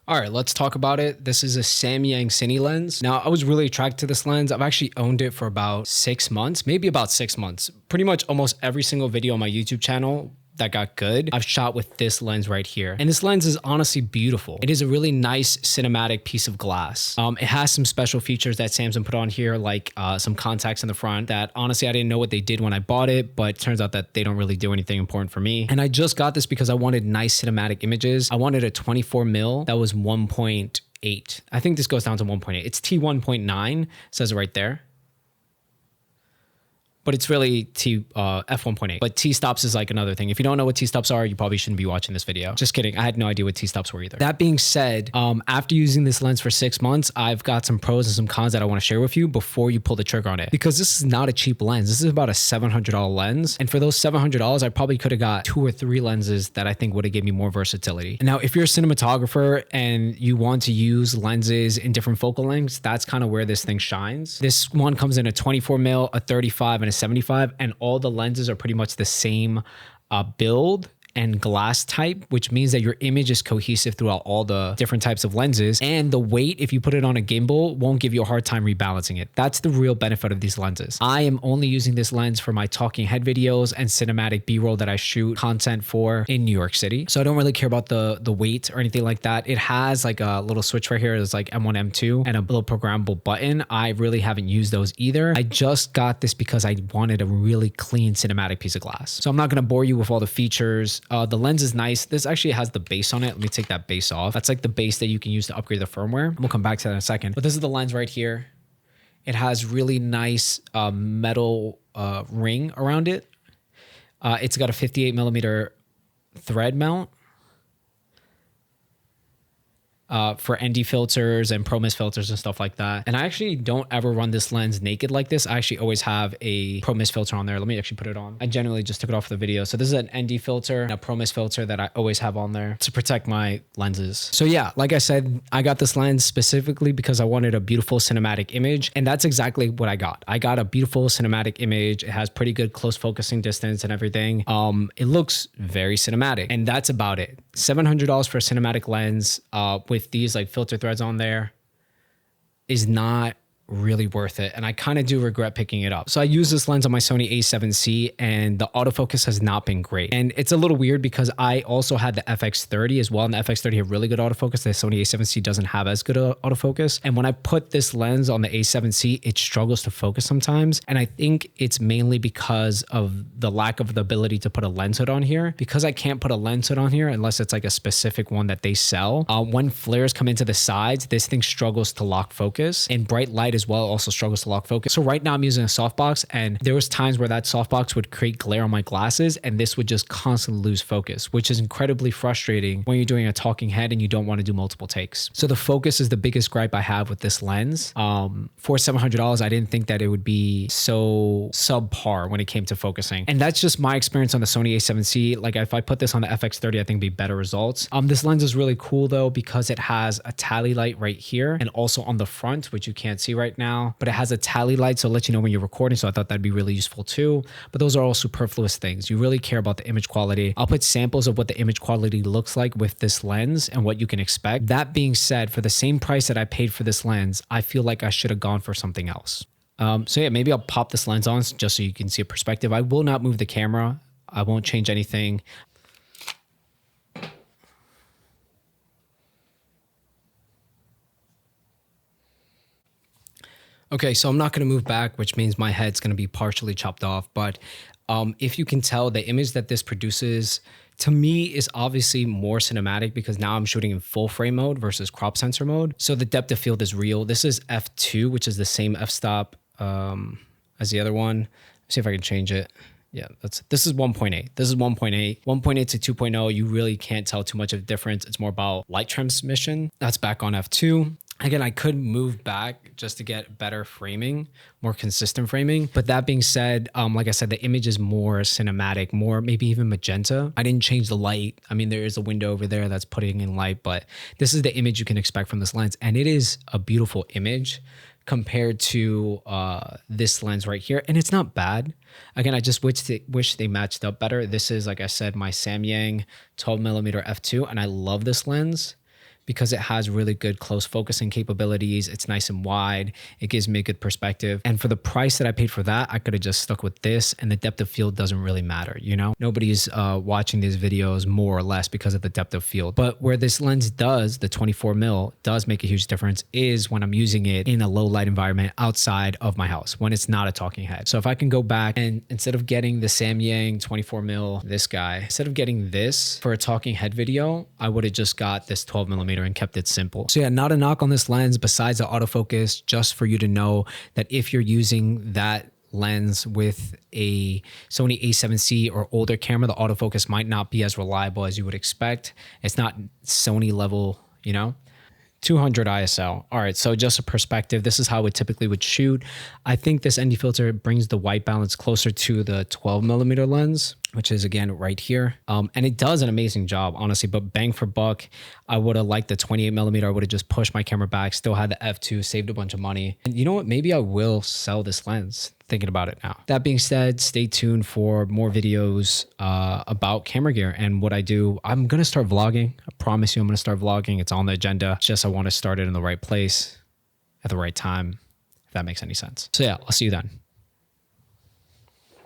All right, let's talk about it. This is a Samyang Cine lens. Now, I was really attracted to this lens. I've actually owned it for about 6 months, maybe about 6 months. Pretty much almost every single video on my YouTube channel that got good, I've shot with this lens right here. And this lens is honestly beautiful. It is a really nice cinematic piece of glass. It has some special features that Samsung put on here, like some contacts in the front that honestly, I didn't know what they did when I bought it, but it turns out that they don't really do anything important for me. And I just got this because I wanted nice cinematic images. I wanted a 24 mil that was 1.8. I think this goes down to 1.8. It's T1.9, says it right there. But it's really f1.8. But T-stops is like another thing. If you don't know what T-stops are, you probably shouldn't be watching this video. Just kidding. I had no idea what T-stops were either. That being said, after using this lens for 6 months, I've got some pros and some cons that I want to share with you before you pull the trigger on it. Because this is not a cheap lens. This is about a $700 lens. And for those $700, I probably could have got 2 or 3 lenses that I think would have given me more versatility. Now, if you're a cinematographer and you want to use lenses in different focal lengths, that's kind of where this thing shines. This one comes in a 24 mil, a 35, and a 75, and all the lenses are pretty much the same build and glass type, which means that your image is cohesive throughout all the different types of lenses. And the weight, if you put it on a gimbal, won't give you a hard time rebalancing it. That's the real benefit of these lenses. I am only using this lens for my talking head videos and cinematic B-roll that I shoot content for in New York City. So I don't really care about the weight or anything like that. It has like a little switch right here. It's like M1, M2, and a little programmable button. I really haven't used those either. I just got this because I wanted a really clean cinematic piece of glass. So I'm not going to bore you with all the features. The lens is nice. This actually has the base on it. Let me take that base off. That's like the base that you can use to upgrade the firmware. We'll come back to that in a second. But this is the lens right here. It has really nice metal ring around it. It's got a 58 millimeter thread mount for ND filters and ProMist filters and stuff like that. And I actually don't ever run this lens naked like this. I actually always have a ProMist filter on there. Let me actually put it on. I generally just took it off the video. So this is an ND filter and a ProMist filter that I always have on there to protect my lenses. So yeah, like I said, I got this lens specifically because I wanted a beautiful cinematic image. And that's exactly what I got. I got a beautiful cinematic image. It has pretty good close focusing distance and everything. It looks very cinematic, and that's about it. $700 for a cinematic lens with these like filter threads on there is not really worth it, and I kind of do regret picking it up. So I use this lens on my Sony A7C, and the autofocus has not been great. And it's a little weird because I also had the FX30 as well, and the FX30 had really good autofocus. The Sony A7C doesn't have as good autofocus. And when I put this lens on the A7C, it struggles to focus sometimes. And I think it's mainly because of the lack of the ability to put a lens hood on here. Because I can't put a lens hood on here unless it's like a specific one that they sell. When flares come into the sides, this thing struggles to lock focus, and bright light as well also struggles to lock focus. So right now I'm using a softbox, and there was times where that softbox would create glare on my glasses, and this would just constantly lose focus, which is incredibly frustrating when you're doing a talking head and you don't want to do multiple takes. So the focus is the biggest gripe I have with this lens. For $700, I didn't think that it would be so subpar when it came to focusing. And that's just my experience on the Sony A7C. Like if I put this on the FX30, I think it'd be better results. This lens is really cool though, because it has a tally light right here and also on the front, which you can't see right now. But it has a tally light, so it lets you know when you're recording. So I thought that'd be really useful too. But those are all superfluous things. You really care about the image quality. I'll put samples of what the image quality looks like with this lens and what you can expect. That being said, for the same price that I paid for this lens, I feel like I should have gone for something else. So yeah, maybe I'll pop this lens on just so you can see a perspective. I will not move the camera. I won't change anything. Okay, so I'm not going to move back, which means my head's going to be partially chopped off. But if you can tell, the image that this produces, to me, is obviously more cinematic because now I'm shooting in full frame mode versus crop sensor mode. So the depth of field is real. This is f2, which is the same f-stop as the other one. Let's see if I can change it. Yeah, this is 1.8. This is 1.8. 1.8 to 2.0, you really can't tell too much of a difference. It's more about light transmission. That's back on f2. Again, I could move back just to get better framing, more consistent framing. But that being said, like I said, the image is more cinematic, more maybe even magenta. I didn't change the light. I mean, there is a window over there that's putting in light, but this is the image you can expect from this lens. And it is a beautiful image compared to this lens right here. And it's not bad. Again, I just wish they matched up better. This is, like I said, my Samyang 12mm f2, and I love this lens because it has really good close focusing capabilities. It's nice and wide. It gives me a good perspective. And for the price that I paid for that, I could have just stuck with this, and the depth of field doesn't really matter, you know? Nobody's watching these videos more or less because of the depth of field. But where this lens does, the 24 mil, does make a huge difference is when I'm using it in a low light environment outside of my house, when it's not a talking head. So if I can go back and instead of getting the Samyang 24 mil, this guy, instead of getting this for a talking head video, I would have just got this 12 millimeter and kept it simple. So yeah, not a knock on this lens besides the autofocus, just for you to know that if you're using that lens with a Sony a7C or older camera, the autofocus might not be as reliable as you would expect. It's not Sony level, you know? 200 ISO. All right, so just a perspective, this is how it typically would shoot. I think this ND filter brings the white balance closer to the 12 millimeter lens, which is again right here. And it does an amazing job, honestly, but bang for buck, I would have liked the 28 millimeter. I would have just pushed my camera back, still had the f2, saved a bunch of money. And you know what? Maybe I will sell this lens, thinking about it now. That being said, stay tuned for more videos about camera gear and what I do. I'm gonna start vlogging. I promise you I'm gonna start vlogging. It's on the agenda. It's just I wanna start it in the right place at the right time, if that makes any sense. So yeah, I'll see you then.